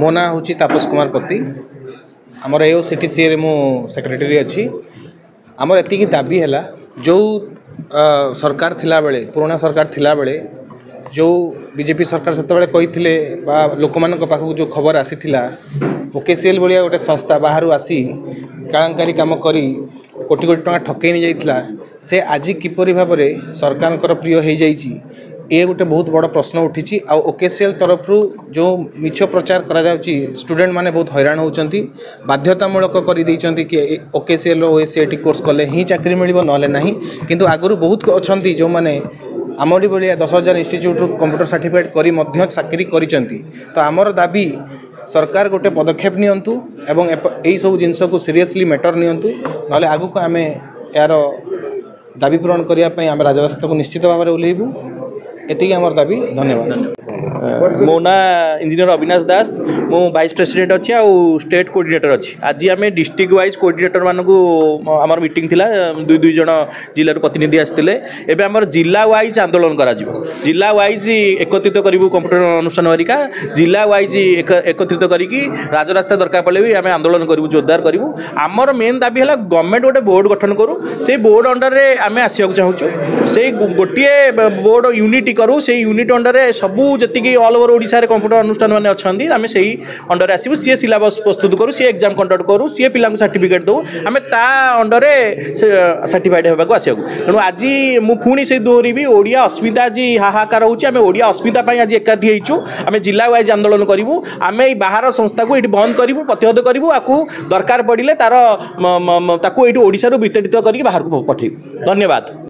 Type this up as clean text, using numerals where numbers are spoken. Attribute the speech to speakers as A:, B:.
A: मो ना हूँ तापस कुमार पति आमर ए सीटीसी मु सेक्रेटरी अच्छी आमर एति दाबी है जो सरकार थिला बेले पुराना सरकार थिला बेले जो बीजेपी सरकार से कही लोक मान पाखक जो खबर आसी ओकेसीएल भाया गोटे संस्था बाहर आसी कलाकारी कम करी कोटी कोटी टंका ठकई नहीं जाइथिला से आज किपरि भाव में सरकार प्रिय हो जाइए ये गोटे बहुत बड़ प्रश्न उठी आ ओकेसीएल तरफ जो मिछ प्रचार करा जाउची स्टूडेंट माने बहुत हैरान होउचंती बाध्यतामूलक कर देइचंती कि ओकेसीएल ओएससीआईटी कोर्स कले ही चाकरी मिलिबो नले नाही किंतु आगुरु बहुत अछंती जो माने आमरी भाया 10,000 इंस्टीट्यूट कंप्यूटर सर्टिफिकेट करी मध्य चाकरी करिचंती तो आमर दाबी सरकार गोटे पदक्षेप नियंतु एवं यही सब जिनस को सीरियसली मैटर नियंतु नले आगु को आमे यार दाबी पूरण करिया पई आमे राजरास्ता को निश्चित भाव में ओल्लैबु एतिक आमर दाबी धन्यवाद।
B: मो ना इंजीनियर अविनाश दास मु वाइस प्रेसिडेंट अच्छी आ स्टेट कोऑर्डिनेटर अच्छी आज आम डिस्ट्रिक्ट वाइज कोऑर्डिनेटर मानक आमर मीटिंग थिला दुई जन जिल्ला प्रतिनिधि आसते एवं आमर जिला वाइज आंदोलन करा जिला वाइज एकत्रित करूँ कंप्यूटर अनुष्ठान हरिका जिला वाइज एकत्रित करके राजरास्ता दरकार पड़े भी आम आंदोलन करूँ जोरदार करूँ आमर मेन दाबी है गवर्नमेंट गोटे बोर्ड गठन करूँ से बोर्ड अंडर में आम आसवाक चाहूँ से गोटे बोर्ड यूनिट करूँ से यूनिट अंडर सबू जी ऑल ओवर ओडिशा रे कंप्यूटर अनुष्ठान मैंने अच्छा आम से अंडर आसू सी सिलेबस प्रस्तुत करूँ सी एग्जाम कंडक्ट करूँ सी पिला सर्टिफिकेट दो आम ता अंडर सर्टिफाइड होगा आसवाक तेणु आज मुझे से दोहरी ओडिया अस्मिता आज हाहाकार होमें ओडिया अस्मिता आज एकाठी होइचु आम जिला वाइज आंदोलन करूँ आम बाहर संस्था को ये बंद करूँ प्रतिहत करूँ आपको दरकार पड़े तार ओडिशा विताड़ित करके बाहर को पठेबू। धन्यवाद।